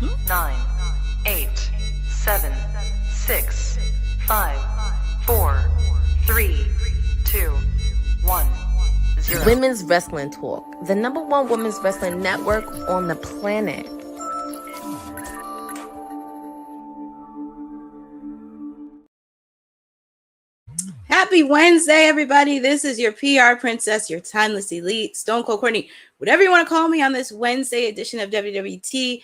9, 8, 7, 6, 5, 4, 3, 2, 1, 0. Women's Wrestling Talk, the number one women's wrestling network on the planet. Happy Wednesday, everybody. This is your PR princess, your timeless elite, Stone Cold Courtney, whatever you want to call me on this Wednesday edition of WWT.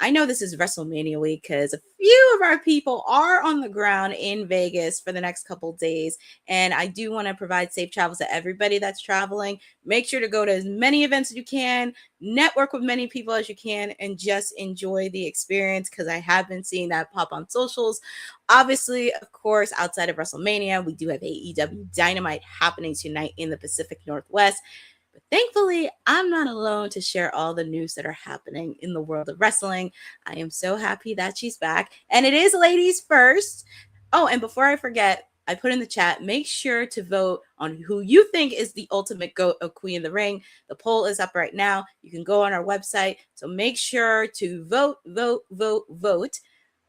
I know this is WrestleMania week because a few of our people are on the ground in Vegas for the next couple days. And I do want to provide safe travels to everybody that's traveling. Make sure to go to as many events as you can, network with many people as you can, and just enjoy the experience because I have been seeing that pop on socials. Obviously, of course, outside of WrestleMania, we do have AEW Dynamite happening tonight in the Pacific Northwest. But thankfully, I'm not alone to share all the news that are happening in the world of wrestling. I am so happy that she's back. And it is ladies first. Oh, and before I forget, I put in the chat, make sure to vote on who you think is the ultimate GOAT of Queen of the Ring. The poll is up right now. You can go on our website. So make sure to vote.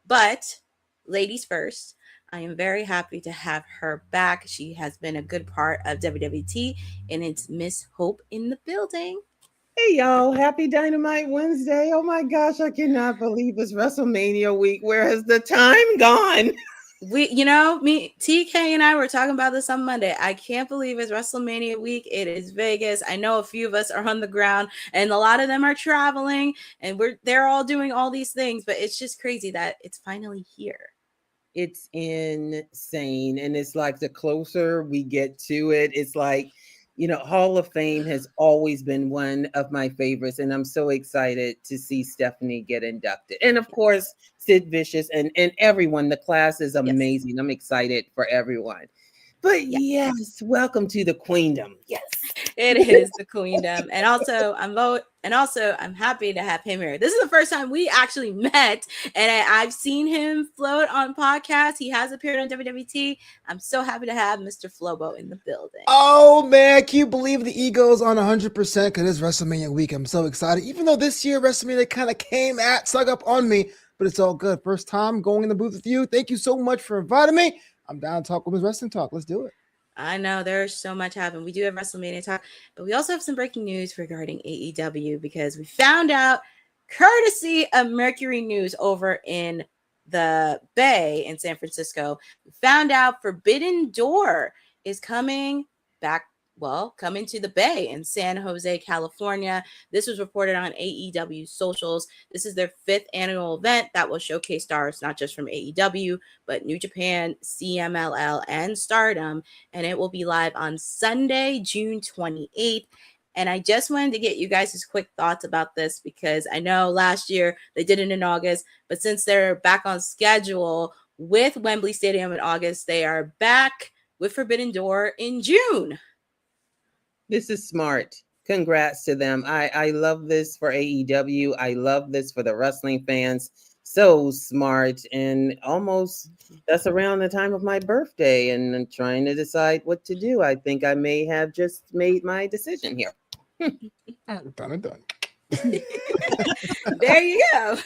But ladies first, I am very happy to have her back. She has been a good part of WWT, and it's Miss Hope in the building. Hey, y'all. Happy Dynamite Wednesday. Oh, my gosh. I cannot believe it's WrestleMania week. Where has the time gone? TK and I were talking about this on Monday. I can't believe it's WrestleMania week. It is Vegas. I know a few of us are on the ground, and a lot of them are traveling, and they're all doing all these things, but it's just crazy that it's finally here. It's insane. And it's like the closer we get to it, it's like, Hall of Fame has always been one of my favorites. And I'm so excited to see Stephanie get inducted. And of course, Sid Vicious and everyone. The class is amazing. Yes. I'm excited for everyone. But yes, welcome to the Queendom. Yes. It is the Queendom. And also I'm happy to have him here. This is the first time we actually met, and I've seen him float on podcasts. He has appeared on WWT. I'm so happy to have Mr. Flobo in the building. Oh man, can you believe the ego's on 100% because it's WrestleMania week. I'm so excited. Even though this year WrestleMania kind of snuck up on me, but it's all good. First time going in the booth with you. Thank you so much for inviting me. I'm down to talk women's wrestling talk. Let's do it. I know there's so much happening. We do have WrestleMania talk, but we also have some breaking news regarding AEW because we found out, courtesy of Mercury News over in the Bay in San Francisco, we found out Forbidden Door is coming to the Bay in San Jose, California. This was reported on AEW socials. This is their 5th annual event that will showcase stars not just from AEW, but New Japan, CMLL, and Stardom. And it will be live on Sunday, June 28th. And I just wanted to get you guys' quick thoughts about this because I know last year they did it in August, but since they're back on schedule with Wembley Stadium in August, they are back with Forbidden Door in June. This is smart. Congrats to them. I love this for AEW. I love this for the wrestling fans. So smart. And almost that's around the time of my birthday. And I'm trying to decide what to do. I think I may have just made my decision here. Done. There you go.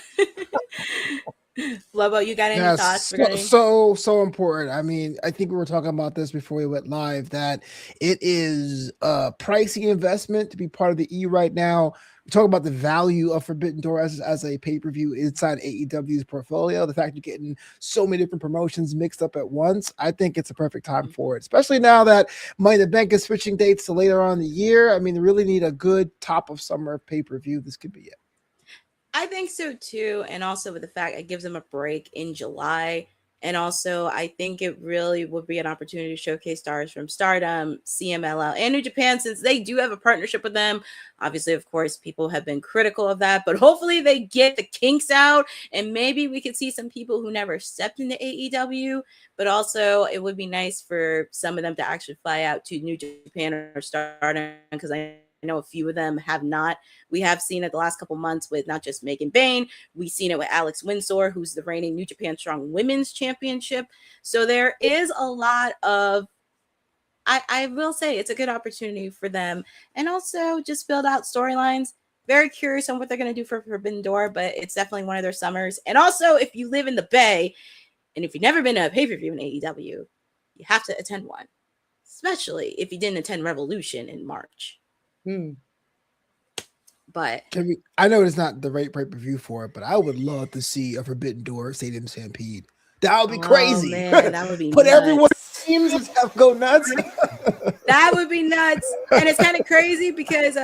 Lobo, you got any thoughts? So important. I mean, I think we were talking about this before we went live, that it is a pricey investment to be part of the E right now. We talk about the value of Forbidden Door as a pay-per-view inside AEW's portfolio. The fact you're getting so many different promotions mixed up at once, I think it's a perfect time for it, especially now that Money in the Bank is switching dates to later on in the year. I mean, they really need a good top of summer pay-per-view. This could be it. I think so too, and also with the fact it gives them a break in July, and also I think it really would be an opportunity to showcase stars from Stardom, CMLL, and New Japan, since they do have a partnership with them. Obviously, of course, people have been critical of that, but hopefully they get the kinks out, and maybe we could see some people who never stepped into AEW, but also it would be nice for some of them to actually fly out to New Japan or Stardom, because I know a few of them have not. We have seen it the last couple months with not just Megan Bayne. We've seen it with Alex Windsor, who's the reigning New Japan Strong Women's Championship. So there is a lot of, I will say it's a good opportunity for them. And also just build out storylines. very curious on what they're going to do for Forbidden Door, but it's definitely one of their summers. And also, if you live in the Bay, and if you've never been to a pay-per-view in AEW, you have to attend one, especially if you didn't attend Revolution in March. But I know it's not the right pay-per-view for it, but I would love to see a Forbidden Door Stadium Stampede. That would be crazy. Man, that would be Put nuts. everyone teams and have go nuts. That would be nuts. And it's kind of crazy because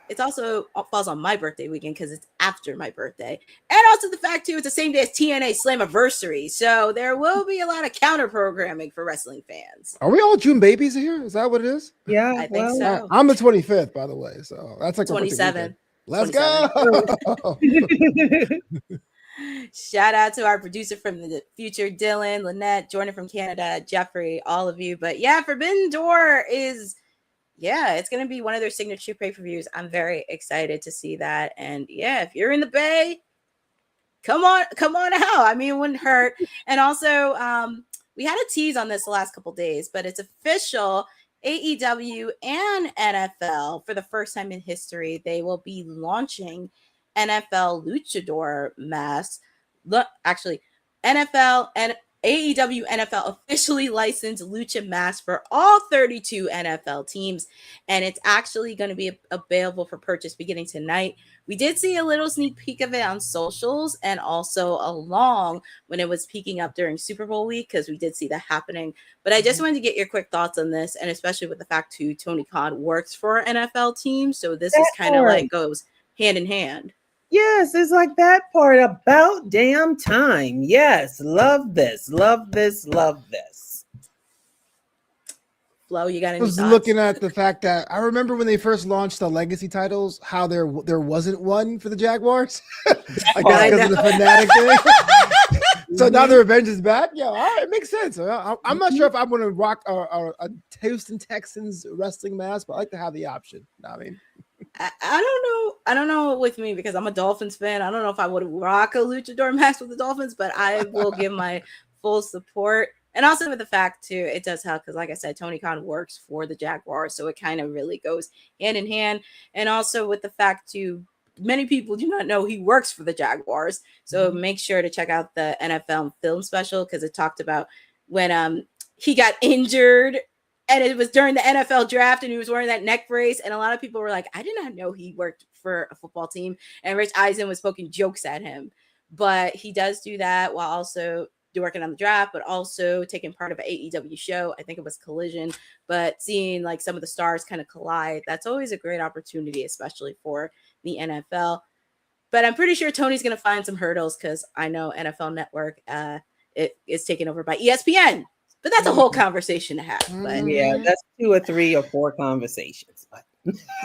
it's also falls on my birthday weekend because it's after my birthday. And also the fact too, it's the same day as TNA Slammiversary. So there will be a lot of counter programming for wrestling fans. Are we all June babies here? Is that what it is? Yeah, I think so. I'm the 25th, by the way. So that's like 27. Let's 27. go. Shout out to our producer from the future, Dylan, Lynette, Jordan from Canada, Jeffrey, all of you. But yeah, Forbidden Door is, it's going to be one of their signature pay-per-views. I'm very excited to see that. And yeah, if you're in the Bay, come on out. I mean, it wouldn't hurt. And also, we had a tease on this the last couple days, but it's official. AEW and NFL, for the first time in history, they will be launching NFL luchador masks. Look, actually, NFL and AEW NFL officially licensed lucha masks for all 32 NFL teams, and it's actually going to be available for purchase beginning tonight. We did see a little sneak peek of it on socials and also along when it was peaking up during Super Bowl week, because we did see that happening. But I just wanted to get your quick thoughts on this, and especially with the fact too, Tony Khan works for an NFL team, so this is kind of like goes hand in hand. Yes, it's like that part. About damn time. Yes, love this, love this, love this. Flo, you got any I was thoughts? looking at the fact that I remember when they first launched the legacy titles, how there wasn't one for the Jaguars. I guess because of the fanatic thing. So now the revenge is back. Yeah, all right, it makes sense. I'm not sure if I'm going to rock a Houston Texans wrestling mask, but I like to have the option. I mean, I don't know. I don't know with me because I'm a Dolphins fan. I don't know if I would rock a luchador mask with the Dolphins, but I will give my full support. And also with the fact too, it does help because, like I said, Tony Khan works for the Jaguars, so it kind of really goes hand in hand. And also with the fact too, many people do not know he works for the Jaguars, so make sure to check out the NFL film special because it talked about when he got injured. And it was during the NFL draft and he was wearing that neck brace. And a lot of people were like, I did not know he worked for a football team. And Rich Eisen was poking jokes at him. But he does do that while also working on the draft, but also taking part of an AEW show. I think it was Collision. But seeing like some of the stars kind of collide, that's always a great opportunity, especially for the NFL. But I'm pretty sure Tony's going to find some hurdles because I know NFL Network it is taken over by ESPN. But that's a whole conversation to have. But yeah, that's 2 or 3 or 4 conversations. But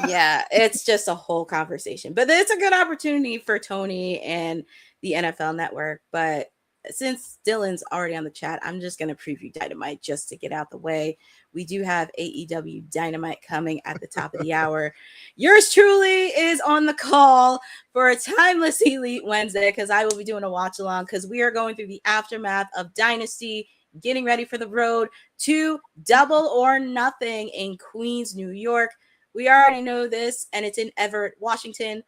yeah, it's just a whole conversation. But it's a good opportunity for Tony and the NFL Network. But since Dylan's already on the chat, I'm just going to preview Dynamite just to get out the way. We do have AEW Dynamite coming at the top of the hour. Yours truly is on the call for a Timeless Elite Wednesday because I will be doing a watch along because we are going through the aftermath of Dynasty, getting ready for the road to Double or Nothing in Queens, New York. We already know this, and it's in Everett, Washington.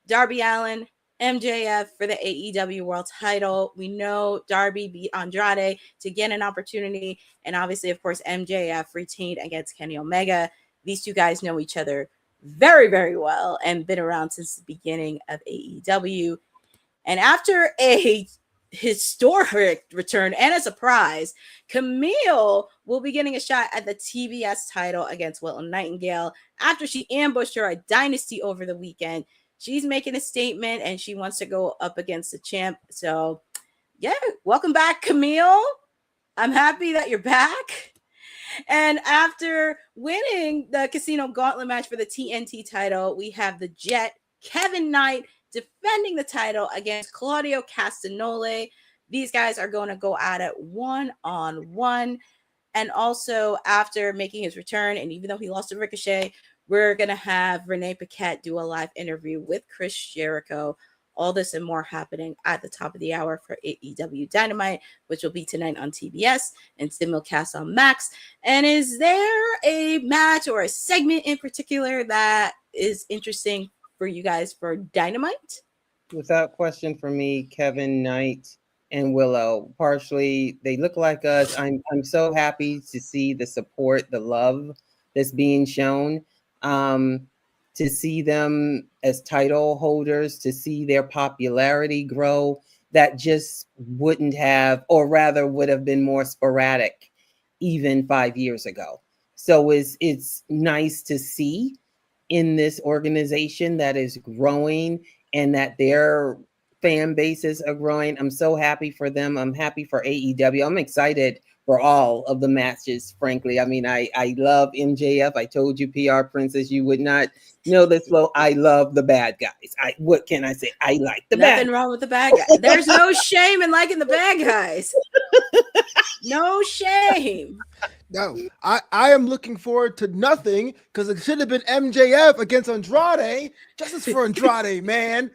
Darby Allin, MJF for the AEW World Title. We know Darby beat Andrade to get an opportunity, and obviously, of course, MJF retained against Kenny Omega. These two guys know each other very, very well and been around since the beginning of AEW. And after a historic return and a surprise, Camille will be getting a shot at the TBS title against Willow Nightingale after she ambushed her at Dynasty over the weekend. She's making a statement and she wants to go up against the champ. So yeah, welcome back, Camille. I'm happy that you're back. And after winning the Casino Gauntlet match for the TNT title, we have the Jet, Kevin Knight, defending the title against Claudio Castagnoli. These guys are going to go at it one-on-one. And also, after making his return, and even though he lost to Ricochet, we're going to have Renee Paquette do a live interview with Chris Jericho. All this and more happening at the top of the hour for AEW Dynamite, which will be tonight on TBS and simulcast on Max. And is there a match or a segment in particular that is interesting for you guys for Dynamite? Without question for me, Kevin Knight and Willow. Partially, they look like us. I'm so happy to see the support, the love that's being shown. To see them as title holders, to see their popularity grow, that just wouldn't have, or rather would have been more sporadic even 5 years ago. So it's nice to see in this organization that is growing and that their fan bases are growing. I'm so happy for them. I'm happy for AEW. I'm excited for all of the matches, frankly. I mean, I love MJF. I told you, PR Princess, you would not know this. Well, I love the bad guys. What can I say? I like the bad Nothing wrong with the bad guys. There's no shame in liking the bad guys. No shame. No, I am looking forward to nothing because it should have been MJF against Andrade. Justice for Andrade, man.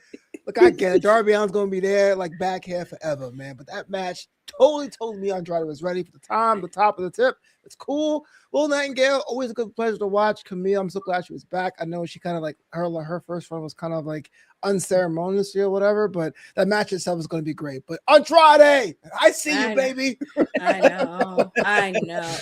Look, I get it. Darby Allin's going to be there like back hair forever, man. But that match totally told me Andrade was ready for the time, the top of the tip. It's cool. Will Nightingale, always a good pleasure to watch. Camille, I'm so glad she was back. I know she kind of like her first run was kind of like unceremonious or whatever, but that match itself is going to be great. But Andrade, I see you, baby. I know.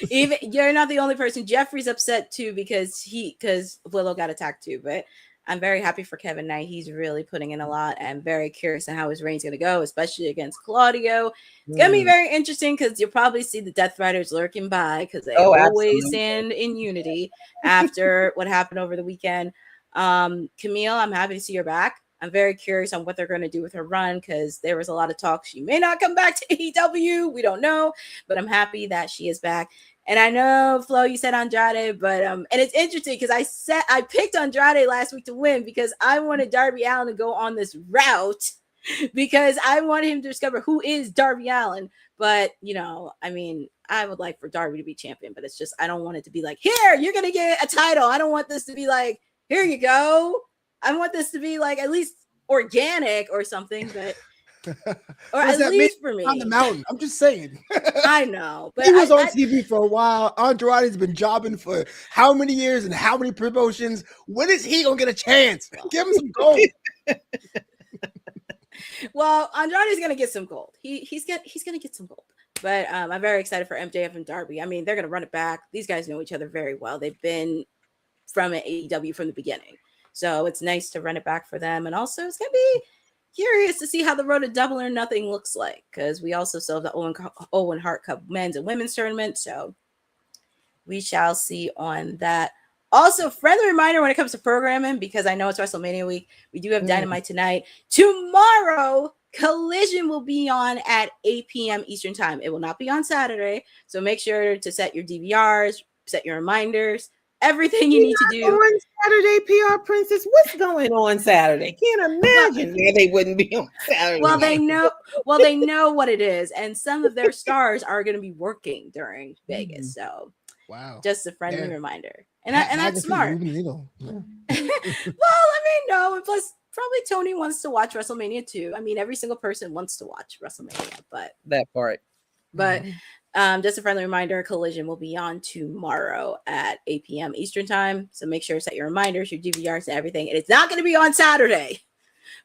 Even you're not the only person. Jeffrey's upset too because Willow got attacked too. But I'm very happy for Kevin Knight. He's really putting in a lot. I'm very curious on how his reign's going to go, especially against Claudio. It's going to be very interesting because you'll probably see the Death Riders lurking by because they always stand in unity after what happened over the weekend. Camille, I'm happy to see her back. I'm very curious on what they're going to do with her run because there was a lot of talk. She may not come back to AEW. We don't know, but I'm happy that she is back. And I know, Flo, you said Andrade, but and it's interesting because I picked Andrade last week to win because I wanted Darby Allin to go on this route because I wanted him to discover who is Darby Allin. But, I mean, I would like for Darby to be champion, but it's just I don't want it to be like, here, you're going to get a title. I don't want this to be like, here you go. I want this to be like at least organic or something, but or at least for me on the mountain. I'm just saying. I know, but he was on TV for a while. Andrade's been jobbing for how many years and how many promotions? When is he gonna get a chance? Give him some gold. Well, Andrade's gonna get some gold. He's gonna get some gold. But I'm very excited for MJF and Darby. I mean, they're gonna run it back. These guys know each other very well. They've been from an AEW from the beginning. So it's nice to run it back for them. And also it's going to be curious to see how the road to Double or Nothing looks like because we also still have the Owen Hart Cup men's and women's tournament. So we shall see on that. Also, friendly reminder when it comes to programming, because I know it's WrestleMania week, we do have Dynamite tonight. Tomorrow, Collision will be on at 8 p.m. Eastern time. It will not be on Saturday. So make sure to set your DVRs, set your reminders. Everything you need to do on Saturday, PR Princess. What's going on Saturday? Can't imagine they wouldn't be on Saturday. Well, they know what it is, and some of their stars are going to be working during Vegas. So, wow, just a friendly reminder, and that's smart. Well, I mean, no, and plus, probably Tony wants to watch WrestleMania too. I mean, every single person wants to watch WrestleMania, but that part. But just a friendly reminder, Collision will be on tomorrow at 8 p.m. Eastern time. So make sure to set your reminders, your DVRs, and everything. And it's not going to be on Saturday.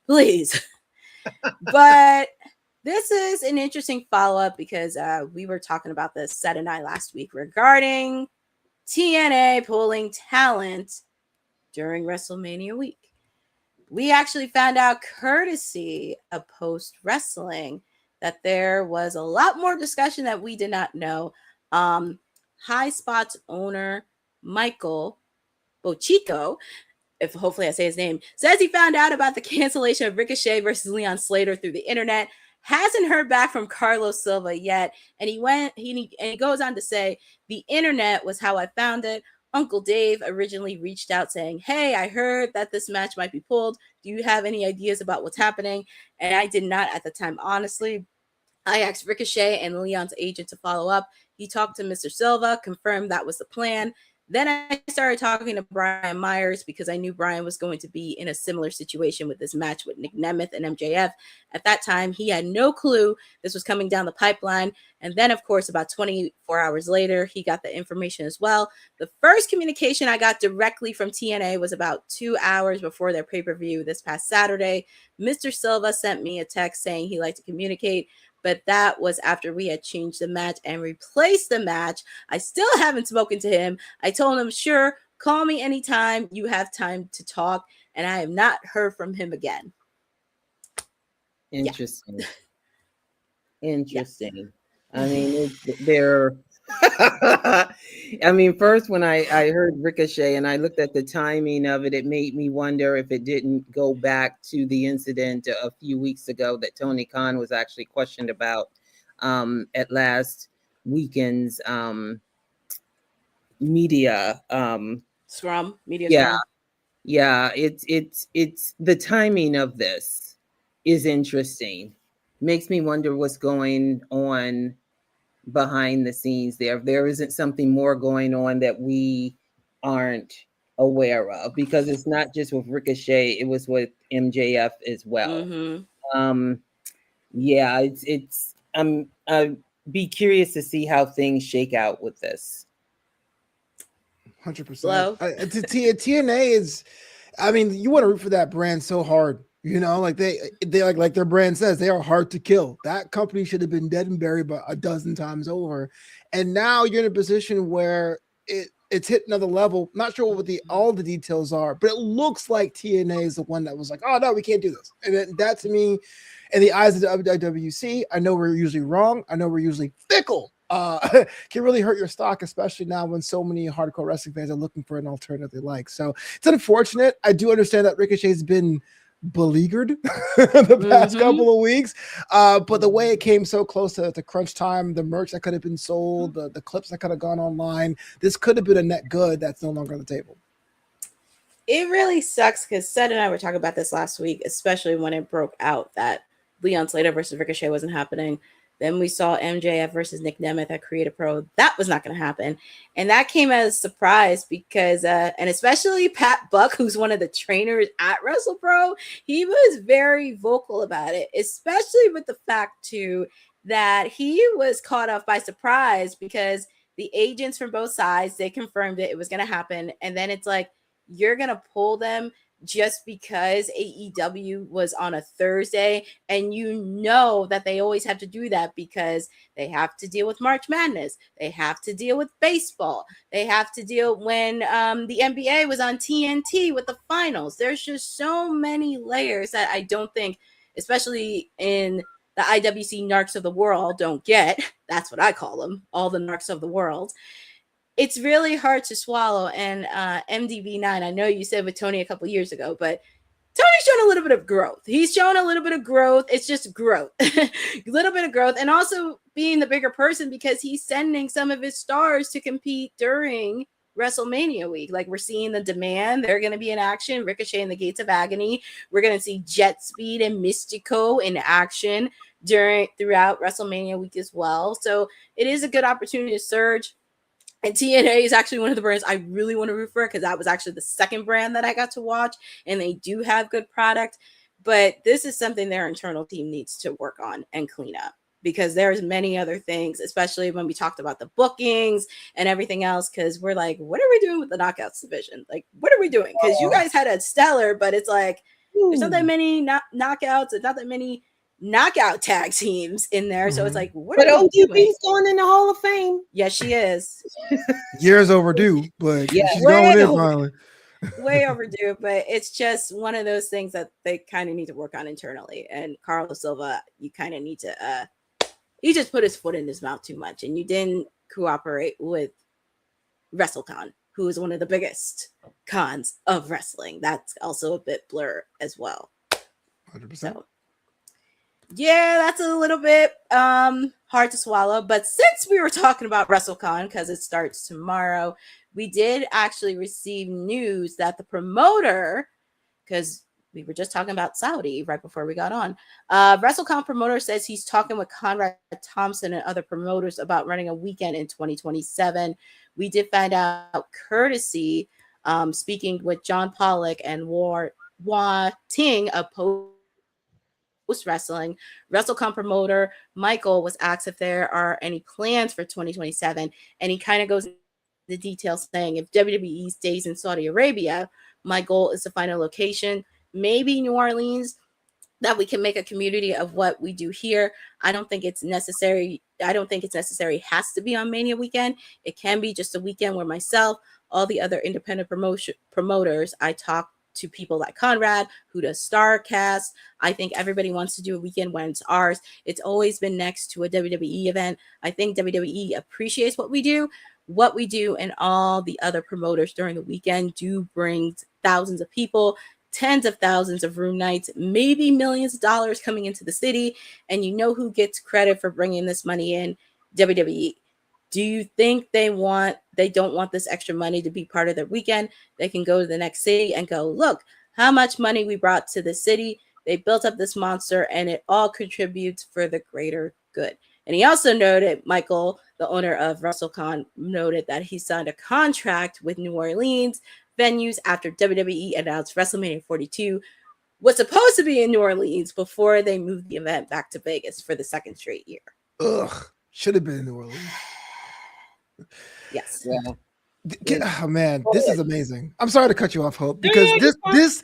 Please. But this is an interesting follow-up because we were talking about this, Seth and I, last week regarding TNA pulling talent during WrestleMania week. We actually found out, courtesy of Post Wrestling, that there was a lot more discussion that we did not know. High Spots owner Michael Bochico, if hopefully I say his name, says he found out about the cancellation of Ricochet versus Leon Slater through the internet. Hasn't heard back from Carlos Silva yet, and he goes on to say, the internet was how I found it. Uncle Dave originally reached out saying, hey, I heard that this match might be pulled. Do you have any ideas about what's happening? And I did not at the time, honestly. I asked Ricochet and Leon's agent to follow up. He talked to Mr. Silva, confirmed that was the plan. Then I started talking to Brian Myers because I knew Brian was going to be in a similar situation with this match with Nick Nemeth and MJF. At that time, he had no clue this was coming down the pipeline. And then, of course, about 24 hours later, he got the information as well. The first communication I got directly from TNA was about 2 hours before their pay-per-view this past Saturday. Mr. Silva sent me a text saying he liked to communicate, but that was after we had changed the match and replaced the match. I still haven't spoken to him. I told him, sure, call me anytime you have time to talk, and I have not heard from him again. Interesting. Yeah. Interesting. I mean, they're. I mean, first when I heard Ricochet and I looked at the timing of it, it made me wonder if it didn't go back to the incident a few weeks ago that Tony Khan was actually questioned about at last weekend's media Scrum, media yeah. scrum. Yeah, it's the timing of this is interesting. Makes me wonder what's going on behind the scenes there. If there isn't something more going on that we aren't aware of, because it's not just with Ricochet, it was with MJF as well. Mm-hmm. Yeah, it's I'd be curious to see how things shake out with this. 100%. TNA is, I mean, you want to root for that brand so hard. You know, like they like their brand says, they are hard to kill. That company should have been dead and buried but a dozen times over. And now you're in a position where it's hit another level. Not sure what all the details are, but it looks like TNA is the one that was like, oh no, we can't do this. And that to me, in the eyes of the WWC, I know we're usually wrong. I know we're usually fickle. Can really hurt your stock, especially now when so many hardcore wrestling fans are looking for an alternative they like. So it's unfortunate. I do understand that Ricochet's been beleaguered the past couple of weeks, but the way it came so close to crunch time, the merch that could have been sold, the clips that could have gone online, this could have been a net good that's no longer on the table. It really sucks because Seth and I were talking about this last week, especially when it broke out that Leon Slater versus Ricochet wasn't happening. Then we saw MJF versus Nick Nemeth at Creative Pro. That was not going to happen. And that came as a surprise because, and especially Pat Buck, who's one of the trainers at WrestlePro, he was very vocal about it, especially with the fact, too, that he was caught off by surprise because the agents from both sides, they confirmed it was going to happen. And then it's like, you're going to pull them just because AEW was on a Thursday, and you know that they always have to do that because they have to deal with March Madness, they have to deal with baseball, they have to deal when the NBA was on TNT with the finals. There's just so many layers that I don't think, especially in the IWC narcs of the world, don't get. That's what I call them, all the narcs of the world. It's really hard to swallow. And MDV9, I know you said with Tony a couple years ago, but Tony's shown a little bit of growth. He's shown a little bit of growth. It's just growth, a little bit of growth, and also being the bigger person because he's sending some of his stars to compete during WrestleMania week. Like, we're seeing the Demand. They're going to be in action. Ricochet and the Gates of Agony. We're going to see Jet Speed and Mystico in action throughout WrestleMania week as well. So it is a good opportunity to surge. And TNA is actually one of the brands I really want to root for because that was actually the second brand that I got to watch, and they do have good product. But this is something their internal team needs to work on and clean up because there's many other things, especially when we talked about the bookings and everything else, because we're like, what are we doing with the Knockouts division? Like, what are we doing? Because you guys had a stellar, but it's like, there's not that many knockouts. There's not that many knockout tag teams in there. So it's like, what but are we doing? ODB's going in the Hall of Fame. Yes, she is. Years overdue, but Yeah, she's going in finally. Way overdue, but it's just one of those things that they kind of need to work on internally. And Carlos Silva, you kind of need to he just put his foot in his mouth too much, and you didn't cooperate with WrestleCon, who is one of the biggest cons of wrestling. That's also a bit blur as well. 100%. So, yeah, that's a little bit hard to swallow. But since we were talking about WrestleCon, because it starts tomorrow, we did actually receive news that the promoter, because We were just talking about Saudi right before we got on. WrestleCon promoter says he's talking with Conrad Thompson and other promoters about running a weekend in 2027. We did find out courtesy, speaking with John Pollock and Hua Ting of Post Wrestling. WrestleCon promoter Michael was asked if there are any plans for 2027, and he kind of goes into the details saying if WWE stays in Saudi Arabia, my goal is to find a location, maybe New Orleans, that we can make a community of what we do here. I don't think it's necessary. I don't think it's necessary. It has to be on Mania weekend. It can be just a weekend where myself, all the other independent promoters, I talk to people like Conrad, who does Starcast. I think everybody wants to do a weekend when it's ours. It's always been next to a WWE event. I think WWE appreciates what we do. What we do and all the other promoters during the weekend do bring thousands of people, tens of thousands of room nights, maybe millions of dollars coming into the city. And you know who gets credit for bringing this money in? WWE. Do you think they don't want this extra money to be part of their weekend? They can go to the next city and go, look how much money we brought to the city. They built up this monster and it all contributes for the greater good. And he also noted, Michael, the owner of WrestleCon, noted that he signed a contract with New Orleans venues after WWE announced WrestleMania 42 was supposed to be in New Orleans before they moved the event back to Vegas for the second straight year. Ugh, should have been in New Orleans. Yes. Yeah. Oh man, this is amazing. I'm sorry to cut you off, Hope, because this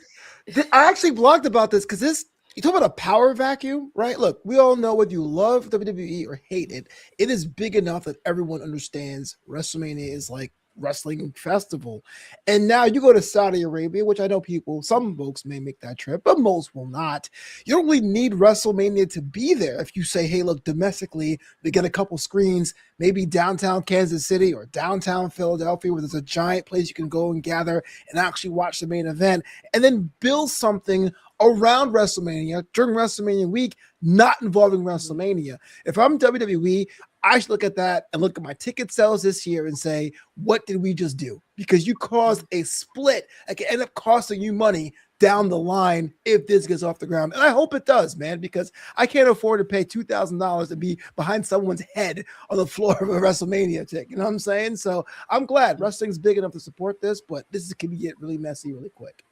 I actually blogged about this because this, you talk about a power vacuum, right? Look, we all know whether you love WWE or hate it, it is big enough that everyone understands WrestleMania is like wrestling festival. And now you go to Saudi Arabia, which I know some folks may make that trip, but most will not. You don't really need WrestleMania to be there. If you say, hey, look, domestically, we get a couple screens, maybe downtown Kansas City or downtown Philadelphia, where there's a giant place you can go and gather and actually watch the main event, and then build something around WrestleMania during WrestleMania week, not involving WrestleMania. If I'm WWE, I should look at that and look at my ticket sales this year and say, what did we just do? Because you caused a split that can end up costing you money down the line if this gets off the ground. And I hope it does, man, because I can't afford to pay $2,000 to be behind someone's head on the floor of a WrestleMania ticket. You know what I'm saying? So I'm glad wrestling's big enough to support this, but this can get really messy really quick.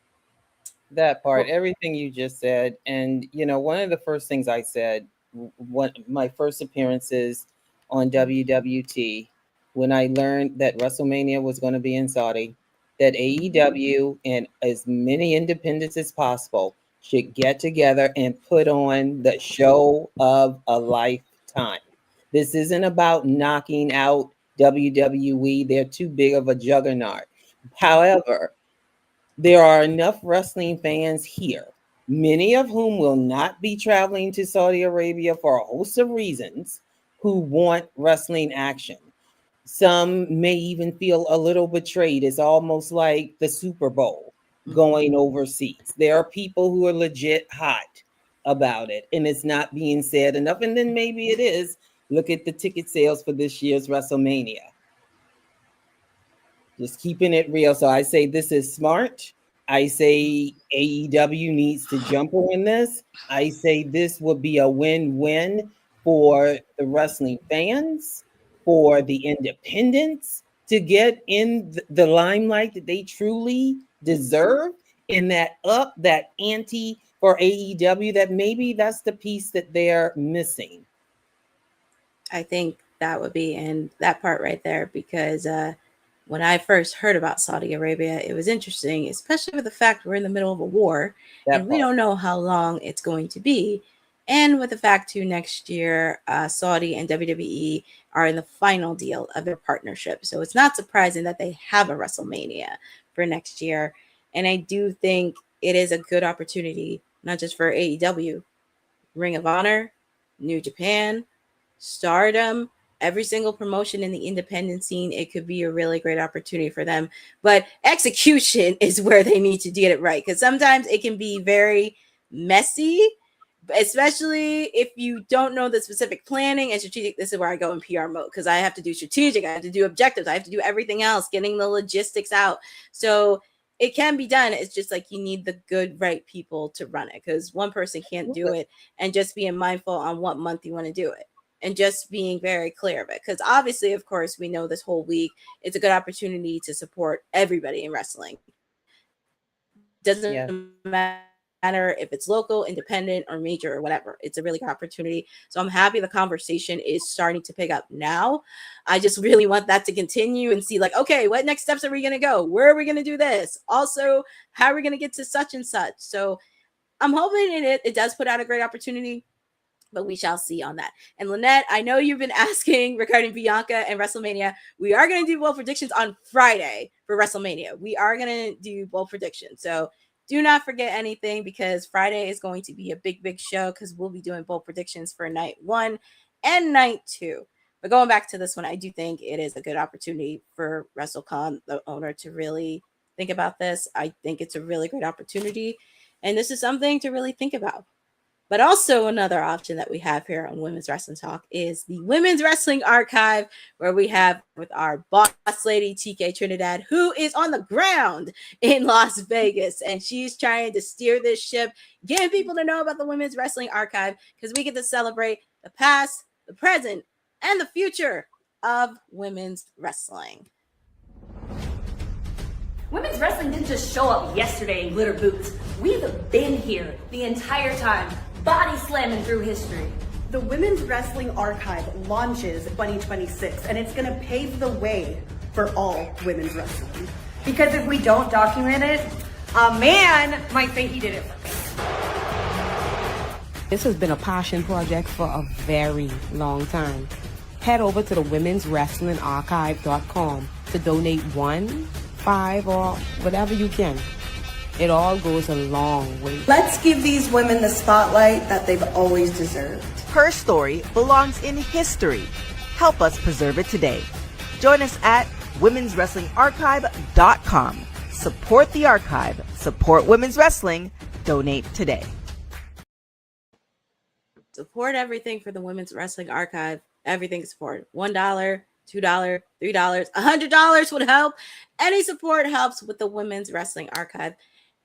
That part, everything you just said. And, one of the first things I said, my first appearances on WWT, when I learned that WrestleMania was going to be in Saudi, that AEW and as many independents as possible should get together and put on the show of a lifetime. This isn't about knocking out WWE. They're too big of a juggernaut. However, there are enough wrestling fans here, many of whom will not be traveling to Saudi Arabia for a host of reasons, who want wrestling action. Some may even feel a little betrayed. It's almost like the Super Bowl going overseas. There are people who are legit hot about it, and it's not being said enough. And then maybe it is. Look at the ticket sales for this year's WrestleMania. Just keeping it real. So I say this is smart. I say AEW needs to jump on this. I say this would be a win-win for the wrestling fans, for the independents to get in the limelight that they truly deserve, and that ante for AEW, that maybe that's the piece that they're missing. I think that would be in that part right there, because when I first heard about Saudi Arabia, it was interesting, especially with the fact we're in the middle of a war and we don't know how long it's going to be. And with the fact too, next year, Saudi and WWE are in the final deal of their partnership. So it's not surprising that they have a WrestleMania for next year. And I do think it is a good opportunity, not just for AEW, Ring of Honor, New Japan, Stardom, every single promotion in the independent scene. It could be a really great opportunity for them. But execution is where they need to get it right, because sometimes it can be very messy, especially if you don't know the specific planning and strategic. This is where I go in PR mode, because I have to do strategic, I have to do objectives, I have to do everything else, getting the logistics out. So it can be done. It's just like you need the good, right people to run it, because one person can't do it. And just being mindful on what month you want to do it, and just being very clear of it. Because obviously, of course, we know this whole week it's a good opportunity to support everybody in wrestling. Doesn't matter if it's local, independent, or major or whatever. It's a really good opportunity. So I'm happy the conversation is starting to pick up now. I just really want that to continue and see like, okay, what next steps are we going to go? Where are we going to do this? Also, how are we going to get to such and such? So I'm hoping it does put out a great opportunity, but we shall see on that. And Lynette, I know you've been asking regarding Bianca and WrestleMania. We are going to do bold predictions on Friday for WrestleMania. We are going to do bold predictions. So do not forget anything, because Friday is going to be a big, big show, because we'll be doing bold predictions for night 1 and night 2. But going back to this one, I do think it is a good opportunity for WrestleCon, the owner, to really think about this. I think it's a really great opportunity, and this is something to really think about. But also another option that we have here on Women's Wrestling Talk is the Women's Wrestling Archive, where we have with our boss lady, TK Trinidad, who is on the ground in Las Vegas. And she's trying to steer this ship, getting people to know about the Women's Wrestling Archive, because we get to celebrate the past, the present, and the future of women's wrestling. Women's wrestling didn't just show up yesterday in glitter boots. We've been here the entire time, body slamming through history. The Women's Wrestling Archive launches 2026, and it's gonna pave the way for all women's wrestling. Because if we don't document it, a man might think he did it first. This has been a passion project for a very long time. Head over to the womenswrestlingarchive.com to donate 1, 5, or whatever you can. It all goes a long way. Let's give these women the spotlight that they've always deserved. Her story belongs in history. Help us preserve it today. Join us at womenswrestlingarchive.com. Support the archive. Support women's wrestling. Donate today. Support everything for the Women's Wrestling Archive. Everything support. $1, $2, $3, $100 would help. Any support helps with the Women's Wrestling Archive.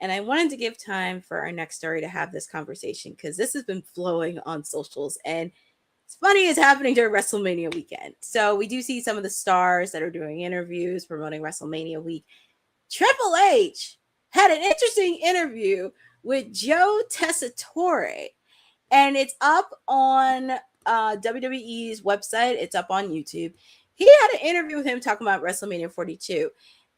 And I wanted to give time for our next story to have this conversation, because this has been flowing on socials, and it's funny it's happening during WrestleMania weekend. So we do see some of the stars that are doing interviews promoting WrestleMania week. Triple H had an interesting interview with Joe Tessitore, and it's up on WWE's website. It's up on YouTube. He had an interview with him talking about WrestleMania 42.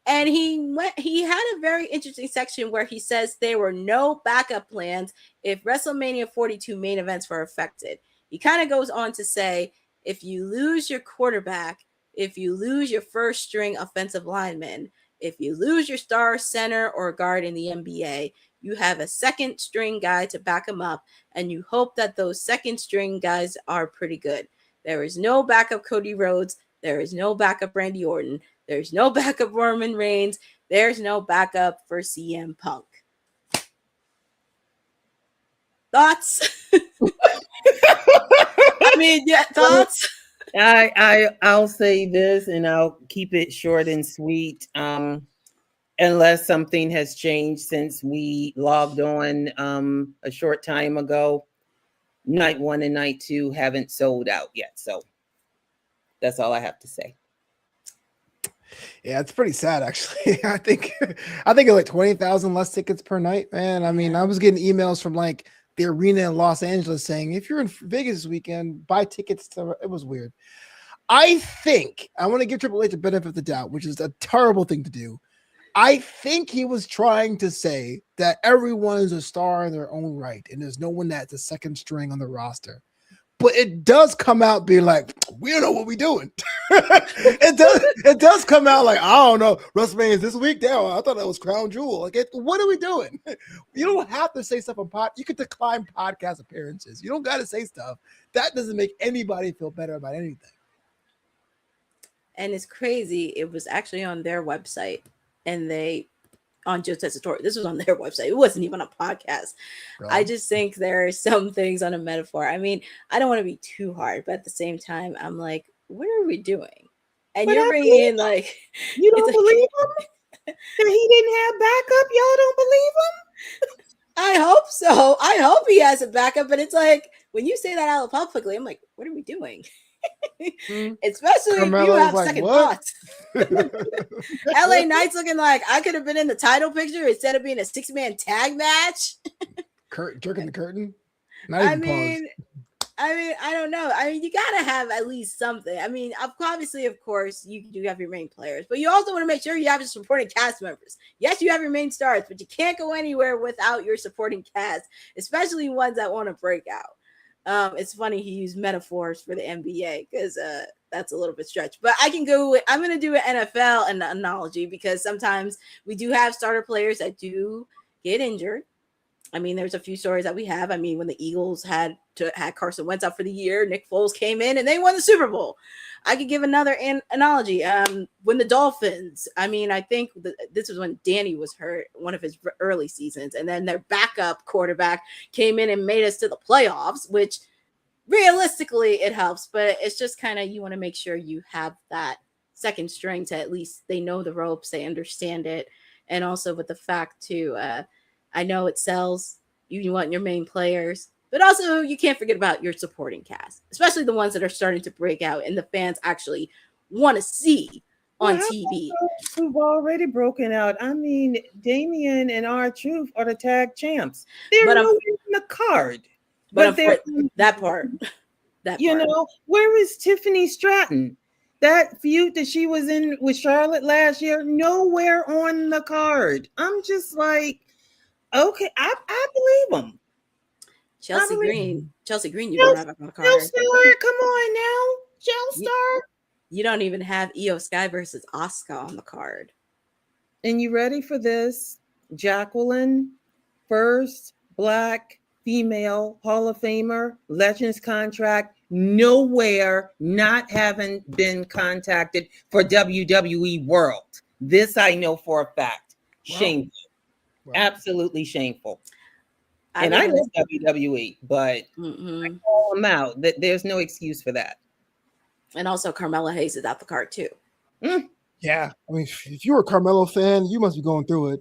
And he had a very interesting section where he says there were no backup plans if WrestleMania 42 main events were affected. He kind of goes on to say, if you lose your quarterback, if you lose your first string offensive lineman, if you lose your star center or guard in the NBA, you have a second string guy to back him up, and you hope that those second string guys are pretty good. There is no backup Cody Rhodes. There is no backup Randy Orton. There's no backup Roman Reigns. There's no backup for CM Punk. Thoughts? I mean, yeah, thoughts? I'll say this, and I'll keep it short and sweet. Unless something has changed since we logged on a short time ago, night 1 and night 2 haven't sold out yet. So that's all I have to say. Yeah, it's pretty sad, actually. I think it's like 20,000 less tickets per night, man. I mean, I was getting emails from like the arena in Los Angeles saying, if you're in Vegas this weekend, buy tickets to. It was weird. I want to give Triple H a benefit of the doubt, which is a terrible thing to do. I think he was trying to say that everyone is a star in their own right, and there's no one that's a second string on the roster. But it does come out being like, we don't know what we're doing. It does come out like, I don't know, WrestleMania is this week. Damn, I thought that was Crown Jewel. Like, what are we doing? You don't have to say stuff on pod. You can decline podcast appearances. You don't got to say stuff. That doesn't make anybody feel better about anything. And it's crazy. It was actually on their website, and on Joe Tessitore. This was on their website. It wasn't even a podcast. Really? I just think there are some things on a metaphor. I mean, I don't want to be too hard, but at the same time, I'm like, what are we doing? And you're bringing in like, you don't believe him? he didn't have backup. Y'all don't believe him? I hope so. I hope he has a backup, but it's like when you say that out publicly, I'm like, what are we doing? Especially if you Carmelo's have like, second what? thoughts. LA Knight's looking like I could have been in the title picture instead of being a 6-man tag match. Jerking the curtain. Not I even paused. mean, I don't know. I mean, you gotta have at least something. I mean, obviously, of course, you do have your main players, but you also want to make sure you have your supporting cast members. Yes, you have your main stars, but you can't go anywhere without your supporting cast, especially ones that want to break out. It's funny he used metaphors for the NBA because that's a little bit stretched, but I can go with, I'm going to do an NFL analogy because sometimes we do have starter players that do get injured. I mean, there's a few stories that we have. I mean, when the Eagles had Carson Wentz out for the year, Nick Foles came in and they won the Super Bowl. I could give another analogy. When the Dolphins, I mean, I think this was when Danny was hurt, one of his early seasons, and then their backup quarterback came in and made us to the playoffs, which realistically it helps, but it's just kind of, you want to make sure you have that second string to at least they know the ropes, they understand it. And also with the fact too, I know it sells. You want your main players, but also you can't forget about your supporting cast, especially the ones that are starting to break out and the fans actually want to see on TV. Who've already broken out. I mean, Damian and R-Truth are the tag champs. They're nowhere in the card. But that part, you know, where is Tiffany Stratton? That feud that she was in with Charlotte last year, nowhere on the card. I'm just like, okay, I believe them. Chelsea Green, you don't have on the card. Star, come on now, Star. You don't even have Io Sky versus Asuka on the card. And you ready for this? Jacqueline, first Black female Hall of Famer, Legends contract, nowhere, not having been contacted for WWE World. This I know for a fact. Shameful. Wow. Absolutely shameful. I love WWE, but I call them out. There's no excuse for that. And also Carmella Hayes is out the card too. Yeah. I mean, if you're a Carmelo fan, you must be going through it.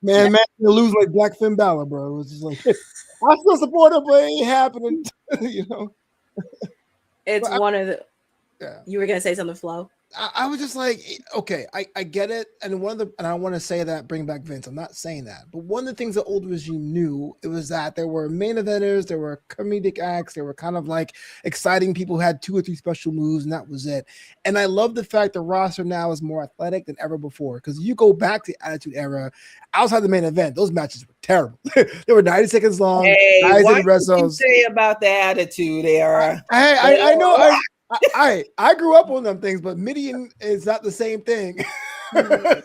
Man, you lose like Black Finn Balor, bro. It was just like, I still support him, but it ain't happening. You know? It's one of the. Yeah. You were gonna say something, Flo? I was just like, okay, I get it, and and I want to say that bring back Vince. I'm not saying that, but one of the things the old regime knew, it was that there were main eventers, there were comedic acts, there were kind of like exciting people who had 2 or 3 special moves, and that was it. And I love the fact the roster now is more athletic than ever before, because you go back to the Attitude Era, outside the main event, those matches were terrible. They were 90 seconds long. Hey, what did you say about the Attitude Era? I know. I grew up on them things, but Midian is not the same thing. Shout out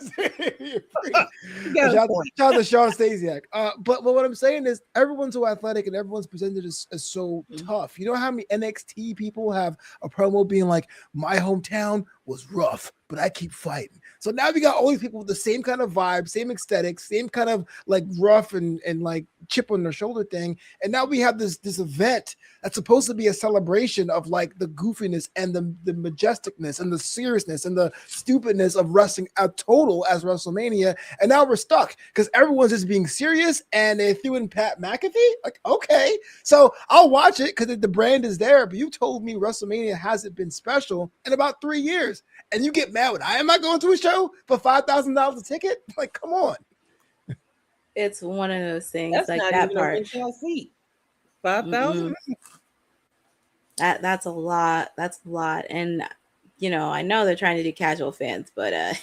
to Sean Stasiak. But what I'm saying is everyone's so athletic and everyone's presented as so tough. You know how many NXT people have a promo being like, my hometown was rough, but I keep fighting. So now we got all these people with the same kind of vibe, same aesthetic, same kind of like rough and like chip on their shoulder thing. And now we have this event that's supposed to be a celebration of like the goofiness and the majesticness and the seriousness and the stupidness of wrestling at total as WrestleMania. And now we're stuck because everyone's just being serious and they threw in Pat McAfee. Like, okay, so I'll watch it because the brand is there. But you told me WrestleMania hasn't been special in about 3 years. And you get mad when I am not going to a show for $5,000 a ticket? Like, come on. It's one of those things. That's like not that even part. a retail seat. 5,000. That's a lot. That's a lot. And you know, I know they're trying to do casual fans, but I